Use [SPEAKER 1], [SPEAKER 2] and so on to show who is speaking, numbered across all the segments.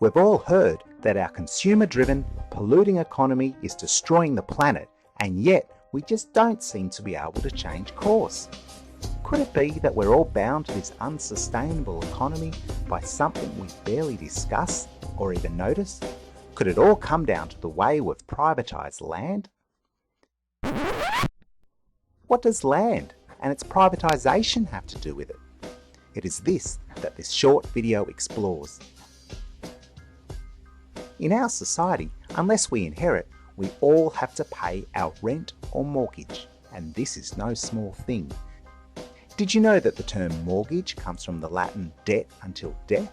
[SPEAKER 1] We've all heard that our consumer-driven, polluting economy is destroying the planet, and yet we just don't seem to be able to change course. Could it be that we're all bound to this unsustainable economy by something we barely discuss or even notice? Could it all come down to the way we've privatised land? What does land and its privatisation have to do with it? It is this that this short video explores. In our society, unless we inherit, we all have to pay our rent or mortgage, and this is no small thing. Did you know that the term mortgage comes from the Latin debt until death?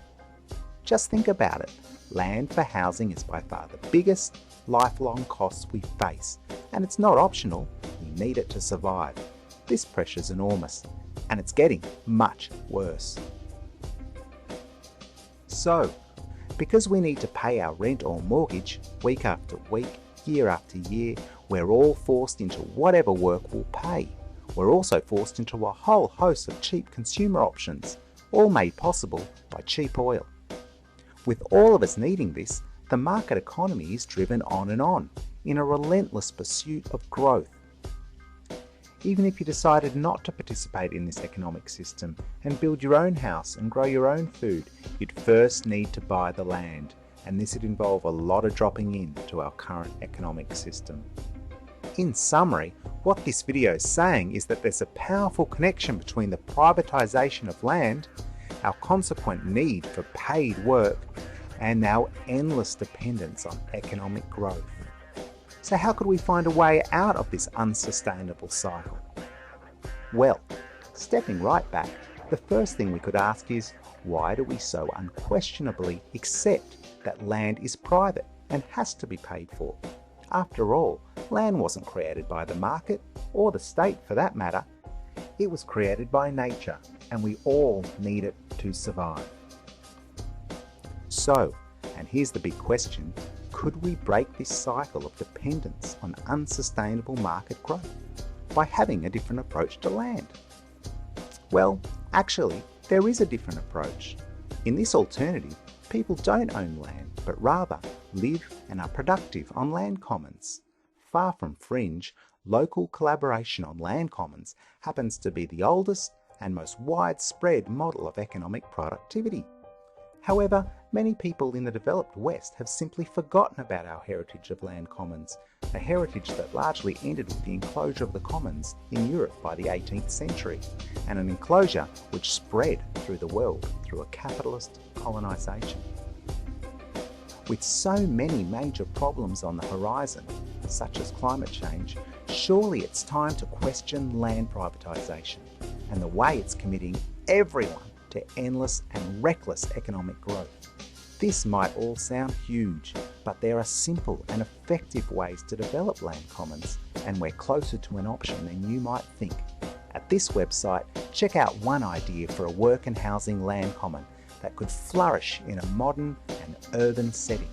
[SPEAKER 1] Just think about it. Land for housing is by far the biggest lifelong cost we face, and it's not optional, we need it to survive. This pressure's enormous, and it's getting much worse. So, because we need to pay our rent or mortgage week after week, year after year, we're all forced into whatever work will pay. We're also forced into a whole host of cheap consumer options, all made possible by cheap oil. With all of us needing this, the market economy is driven on and on, in a relentless pursuit of growth. Even if you decided not to participate in this economic system and build your own house and grow your own food, you'd first need to buy the land, and this would involve a lot of dropping in to our current economic system. In summary, what this video is saying is that there's a powerful connection between the privatisation of land, our consequent need for paid work, and our endless dependence on economic growth. So how could we find a way out of this unsustainable cycle? Well, stepping right back, the first thing we could ask is, why do we so unquestionably accept that land is private and has to be paid for? After all, land wasn't created by the market, or the state for that matter. It was created by nature, and we all need it to survive. So, and here's the big question, could we break this cycle of dependence on unsustainable market growth by having a different approach to land? Well, actually, there is a different approach. In this alternative, people don't own land, but rather live and are productive on land commons. Far from fringe, local collaboration on land commons happens to be the oldest and most widespread model of economic productivity. However, many people in the developed West have simply forgotten about our heritage of land commons, a heritage that largely ended with the enclosure of the commons in Europe by the 18th century, and an enclosure which spread through the world through a capitalist colonisation. With so many major problems on the horizon, such as climate change, surely it's time to question land privatisation and the way it's committing everyone to endless and reckless economic growth. This might all sound huge, but there are simple and effective ways to develop land commons, and we're closer to an option than you might think. At this website, check out one idea for a work and housing land common that could flourish in a modern and urban setting.